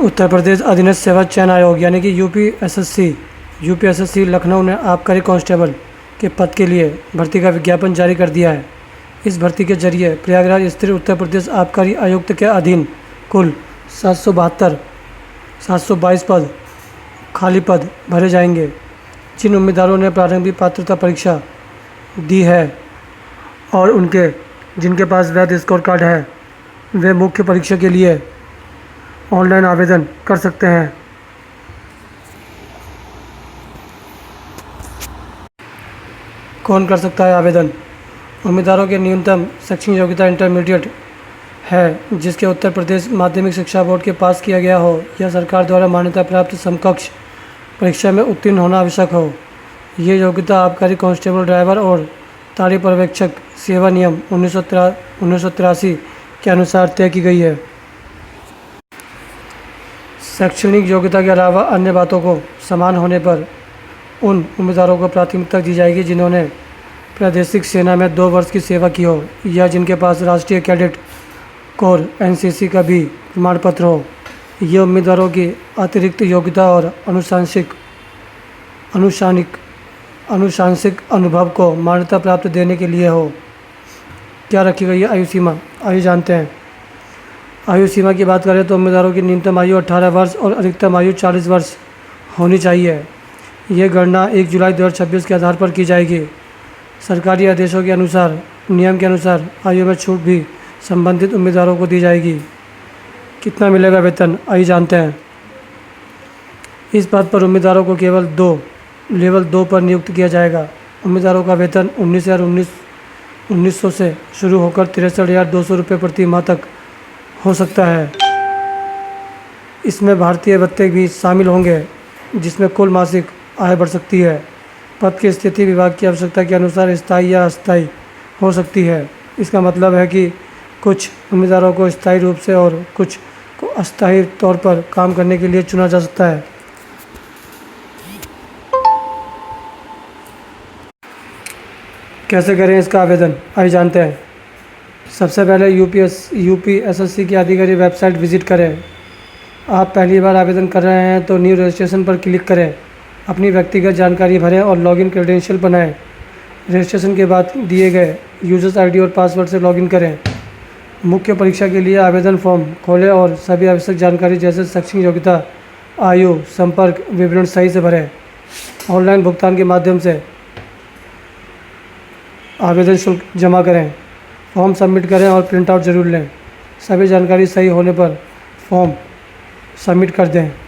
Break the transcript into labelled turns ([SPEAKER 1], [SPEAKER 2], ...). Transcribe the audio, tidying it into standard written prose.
[SPEAKER 1] उत्तर प्रदेश अधीनस्थ सेवा चयन आयोग यानी कि यूपीएसएससी लखनऊ ने आबकारी कांस्टेबल के पद के लिए भर्ती का विज्ञापन जारी कर दिया है। इस भर्ती के जरिए प्रयागराज स्थित उत्तर प्रदेश आबकारी आयुक्त के अधीन कुल 722 पद खाली पद भरे जाएंगे। जिन उम्मीदवारों ने प्रारंभिक पात्रता परीक्षा दी है और जिनके पास वैध स्कोर कार्ड है वे मुख्य परीक्षा के लिए ऑनलाइन आवेदन कर सकते हैं। कौन कर सकता है आवेदन? उम्मीदवारों के न्यूनतम शैक्षणिक योग्यता इंटरमीडिएट है जिसके उत्तर प्रदेश माध्यमिक शिक्षा बोर्ड के पास किया गया हो या सरकार द्वारा मान्यता प्राप्त समकक्ष परीक्षा में उत्तीर्ण होना आवश्यक हो। ये योग्यता आबकारी कांस्टेबल ड्राइवर और तारी पर्यवेक्षक सेवा नियम 1983 के अनुसार तय की गई है। शैक्षणिक योग्यता के अलावा अन्य बातों को समान होने पर उन उम्मीदवारों को प्राथमिकता दी जाएगी जिन्होंने प्रादेशिक सेना में 2 वर्ष की सेवा की हो या जिनके पास राष्ट्रीय कैडेट कोर एनसीसी का भी प्रमाण पत्र हो। ये उम्मीदवारों की अतिरिक्त योग्यता और अनुशासनिक अनुभव को मान्यता प्राप्त देने के लिए हो। क्या रखी गई है आयु सीमा? आइए जानते हैं। आयु सीमा की बात करें तो उम्मीदवारों की न्यूनतम आयु 18 वर्ष और अधिकतम आयु 40 वर्ष होनी चाहिए। यह गणना 1 जुलाई 2026 के आधार पर की जाएगी। सरकारी आदेशों के अनुसार नियम के अनुसार आयु में छूट भी संबंधित उम्मीदवारों को दी जाएगी। कितना मिलेगा वेतन? आइए जानते हैं। इस पद पर उम्मीदवारों को केवल लेवल 2 पर नियुक्त किया जाएगा। उम्मीदवारों का वेतन 19,900 से शुरू होकर 63,200 रुपये प्रति माह तक हो सकता है। इसमें भारतीय भत्ते भी शामिल होंगे जिसमें कुल मासिक आय बढ़ सकती है। पद की स्थिति विभाग की आवश्यकता के अनुसार स्थायी या अस्थायी हो सकती है। इसका मतलब है कि कुछ उम्मीदवारों को स्थायी रूप से और कुछ को अस्थायी तौर पर काम करने के लिए चुना जा सकता है। कैसे करें इसका आवेदन? आइए जानते हैं। सबसे पहले यूपीएसएससी की आधिकारिक वेबसाइट विजिट करें। आप पहली बार आवेदन कर रहे हैं तो न्यू रजिस्ट्रेशन पर क्लिक करें। अपनी व्यक्तिगत जानकारी भरें और लॉगिन क्रेडेंशियल बनाएं। रजिस्ट्रेशन के बाद दिए गए यूजर्स आईडी और पासवर्ड से लॉगिन करें। मुख्य परीक्षा के लिए आवेदन फॉर्म खोलें और सभी आवश्यक जानकारी जैसे शैक्षणिक योग्यता, आयु, संपर्क विवरण सही से भरें। ऑनलाइन भुगतान के माध्यम से आवेदन शुल्क जमा करें। फॉर्म सबमिट करें और प्रिंट आउट ज़रूर लें। सभी जानकारी सही होने पर फॉर्म सबमिट कर दें।